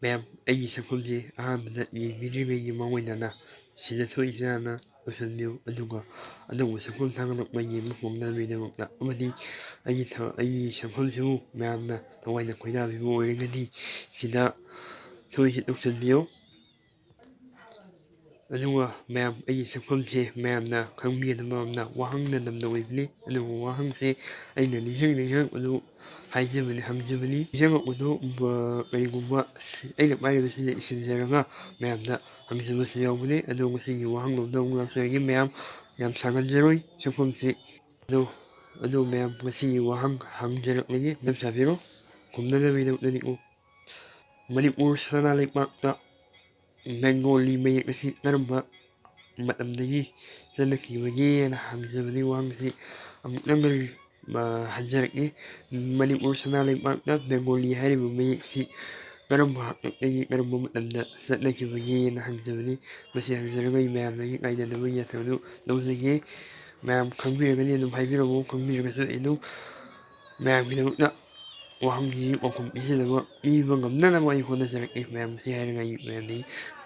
ꯃꯌꯥꯝ ꯑꯩꯒꯤ ꯁꯛꯐꯝꯁꯤ ꯑꯍꯥꯟꯕꯗ ꯌꯦꯡꯕꯤꯗ꯭ꯔꯤꯉꯩꯒꯤ ꯃꯥꯡꯑꯣꯏꯅꯅ ꯁꯤꯗ ꯊꯣꯛꯏꯁꯦ ꯍꯥꯟꯅ ꯂꯣꯏꯁꯤꯟꯕꯤꯌꯨ, ꯑꯗꯨꯒ ꯑꯅꯧꯕ ꯁꯛꯐꯝ ꯊꯥꯒꯠꯂꯛꯄ ꯌꯦꯡꯕ ꯐꯪꯅꯕꯒꯤꯗꯃꯛꯇ ꯑꯃꯗꯤ ꯑꯩꯒꯤ ꯁꯛꯐꯝꯁꯤꯕꯨ ꯃꯌꯥꯝꯅ ꯊꯋꯥꯏꯅ ꯈꯣꯏꯗꯥꯕꯤꯕ ꯑꯣꯏꯔꯒꯗꯤ ꯁꯤꯗ ꯊꯣꯛꯏꯁꯤ ꯇꯧꯁꯤꯟꯕꯤꯌꯨ꯫ ꯑꯗꯨꯒ ꯃꯌꯥꯝ ꯑꯩꯒꯤ ꯁꯛꯐꯝꯁꯦ ꯃꯌꯥꯝꯅ ꯈꯪꯕꯤꯒꯗꯕ ꯑꯃꯅ ꯋꯥꯍꯪꯅꯗꯝꯅ ꯑꯣꯏꯕꯅꯤ, ꯑꯗꯨꯕꯨ ꯋꯥꯍꯪꯁꯦ ꯑꯩꯅ ꯅꯤꯡꯁꯤꯡꯕꯗꯨ ꯍꯥꯏꯖꯕꯅꯤ, ꯍꯪꯖꯕꯅꯤ꯫ ꯅꯤꯡꯁꯤꯡꯉꯛꯄꯗꯨ ꯀꯔꯤꯒꯨꯝꯕ ꯑꯩꯅ ꯄꯥꯏꯔꯤꯕꯁꯤꯗ ꯏꯁꯤꯟꯖꯔꯒ ꯃꯌꯥꯝꯗ ꯍꯪꯖꯕꯁꯨ ꯌꯥꯎꯕꯅꯤ꯫ ꯑꯗꯣ ꯉꯁꯤꯒꯤ ꯋꯥꯍꯪꯂꯣꯝꯗ ꯑꯃꯨꯛ ꯂꯥꯛꯆꯔꯒꯦ ꯃꯌꯥꯝ, ꯌꯥꯝ ꯁꯥꯡꯍꯟꯖꯔꯣꯏ ꯁꯛꯐꯝꯁꯤ꯫ ꯑꯗꯨ ꯃꯌꯥꯝ ꯉꯁꯤꯒꯤ ꯋꯥꯍꯪ ꯍꯪꯖꯔꯛꯂꯒꯦ, ꯚꯥꯞ ꯆꯥꯕꯤꯔꯣ, ꯈꯨꯝꯅꯅꯕꯒꯤꯗꯃꯛꯇꯅꯤꯀꯣ꯫ ꯃꯅꯤꯄꯨꯔ ꯁꯅꯥ ꯂꯩꯕꯥꯛꯇ ꯕꯦꯡꯒꯣꯂꯤ ꯃꯌꯦꯛ ꯑꯁꯤ ꯀꯔꯝꯕ ꯃꯇꯝꯗꯒꯤ ꯆꯠꯅꯈꯤꯕꯒꯦꯅ ꯍꯪꯖꯕꯅꯤ꯫ ꯋꯥꯍꯪꯁꯤ ꯑꯃꯨꯛꯇꯪꯒ ꯍꯟꯖꯔꯛꯏ꯫ ꯃꯅꯤꯄꯨꯔ ꯁꯅꯥ ꯂꯩꯕꯥꯛꯇ ꯕꯦꯡꯒꯣꯂꯤ ꯍꯥꯏꯔꯤꯕ ꯃꯌꯦꯛꯁꯤ ꯀꯔꯝꯕ ꯍꯥꯛꯇꯛꯇꯒꯤ ꯀꯔꯝꯕ ꯃꯇꯝꯗ ꯆꯠꯅꯈꯤꯕꯒꯦꯅ ꯍꯪꯖꯕꯅꯤ꯫ ꯃꯁꯤ ꯍꯪꯖꯔꯒ ꯑꯩ ꯃꯌꯥꯝꯗꯒꯤ ꯀꯥꯏꯗꯅꯕꯒꯤ ꯌꯥꯊꯪ ꯂꯧꯖꯒꯦ꯫ ꯃꯌꯥꯝ ꯈꯪꯕꯤꯔꯒꯗꯤ ꯑꯗꯨꯝ ꯍꯥꯏꯕꯤꯔꯛꯎ, ꯈꯪꯕꯤꯔꯒꯁꯨ ꯑꯩ ꯑꯗꯨꯝ ꯃꯌꯥꯝꯒꯤꯗꯃꯛꯇ ꯋꯥꯍꯪꯁꯤ ꯄꯥꯎꯈꯨꯝ ꯄꯤꯕ ꯉꯝꯅꯅꯕ ꯑꯩ ꯍꯣꯠꯅꯖꯔꯛꯀꯦ꯫ ꯃꯌꯥꯝ ꯃꯁꯤ ꯍꯥꯏꯔꯒ ꯑꯩ ꯃꯌꯥꯝꯗꯒꯤ